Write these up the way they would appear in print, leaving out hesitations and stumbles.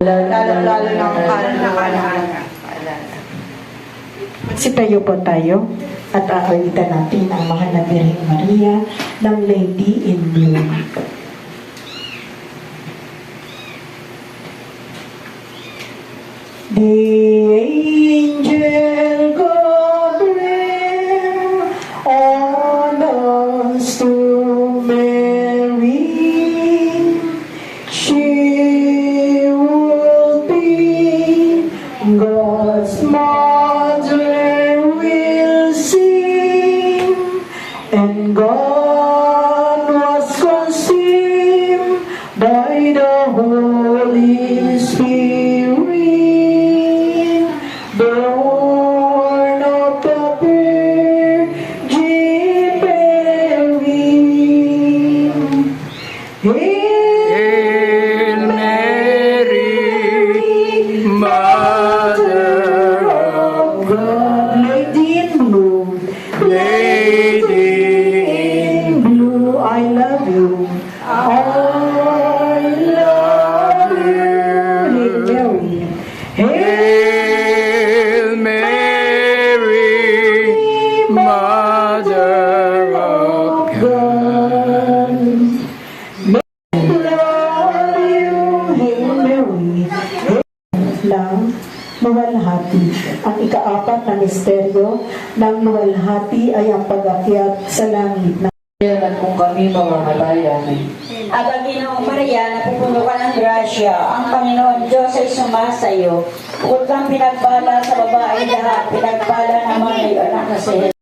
Lalo-lalo na ang kalan ng alaala. Magsipayo po tayo at aawitan natin ang mga Birheng Maria ng Lady in Blue. The angel Gabriel honors to Mary. She will be God's mother, will sing, and God was conceived by the Holy Spirit, born of the Virgin Mary. Hail Mary, Mother of God, Lady in Blue, Lady in Blue, I love you. I love you. Hail Mary, Hail Mary, Mother of God. Love you, Hail Mary. Lang, luwalhati. Ang ikaapat na misteryo ng luwalhati ay ang pag-akyat sa langit na At kung kami mamamatay, amen. Aba, Ginoong Maria, napupuno ka ng grasya, ang Panginoon Diyos ay sumasayo. Bukod kang pinagpala sa babae lahat, pinagpala naman ay anak na si Jesus.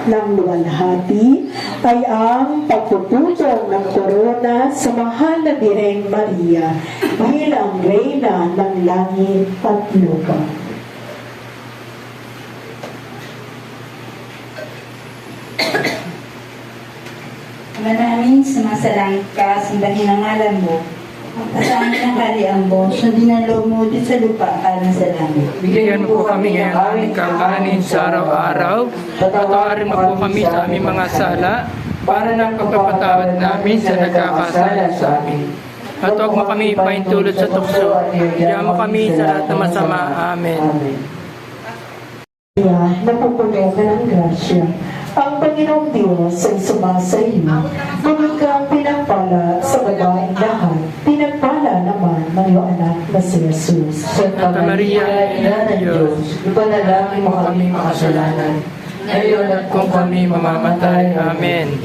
ng luwalhati ay ang pagpuputol ng korona sa mahal na Birheng Maria bilang Reyna ng langit at lupa. Ama namin, sumasalangit ka, sambahin ang ngalan mo. Ang kasangit ng kariyan mo, sundin ang loob mo din sa lupa, alang sa langit. Bigyan mo po kami ngayon ng aming kakanin sa araw-araw. Patawarin mo po kami sa aming mga sala para ng pagpapatawad namin sa nagkakasala sa amin. At huwag mo kami ipaintulot sa tukso. Bigyan mo kami sa lahat ng masama. Amen. Maria, napupuno ka ng grasya. Ang Panginoong Diyos ay sumasa iyo. Bukod kang pinagpala sa babaeng lahat, pinagpala naman ng iyong anak na si Jesus. Santa Maria, Ina ng Diyos, ipanalangin mo kami makasalanan. Ngayon at kung kami mamamatay. Amen.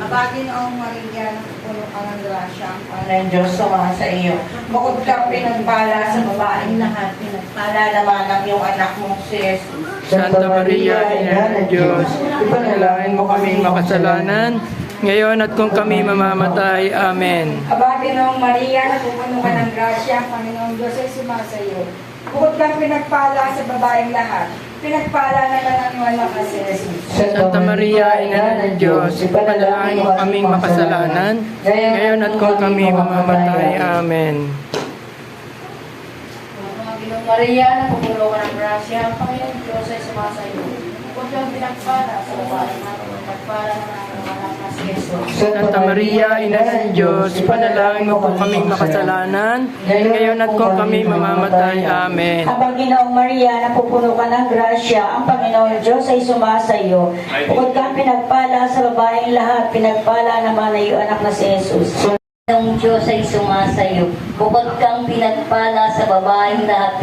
Abagin ang Maria, napupuno ka ng grasya, ang Panginoon Diyos sumasa iyo. Bukod kang pinagpala sa babaeng lahat, pinagpala naman ang iyong anak mong si Jesus. Santa Maria, Ina ng Diyos, ipanalangin mo kami makasalanan. Ngayon at kung kami mamamatay. Amen. Aba, Ginoong Maria, napupuno ka ng grasya, ang Panginoong Diyos ay sumasayo. Bukod kang pinagpala sa babaeng lahat, pinagpala na lang ang anak na si Jesus. Santa Maria, Ina ng Diyos, ipanalangin mo kaming makasalanan. Ngayon at kung kami mamamatay. Amen. Ginoong Maria, napupuno ka ng grasya, ang Panginoon Diyos ay sumasayo. Bukod kang pinagpala sa babae lahat, pinagpala naman ang anak na si Jesus. Santa Maria, Ina ng Diyos, ipanalangin mo po kaming makasalanan. Ngayon at kung kami mamamatay. Amen. Aba, Ginoong Maria, napupuno ka ng grasya, ang Panginoon Diyos ay sumasayo. Bukod kang pinagpala sa babaeng lahat, pinagpala naman ay iyong anak na si Jesus. Ang Diyos ay sumasayo. Bukod kang pinagpala sa babaeng lahat,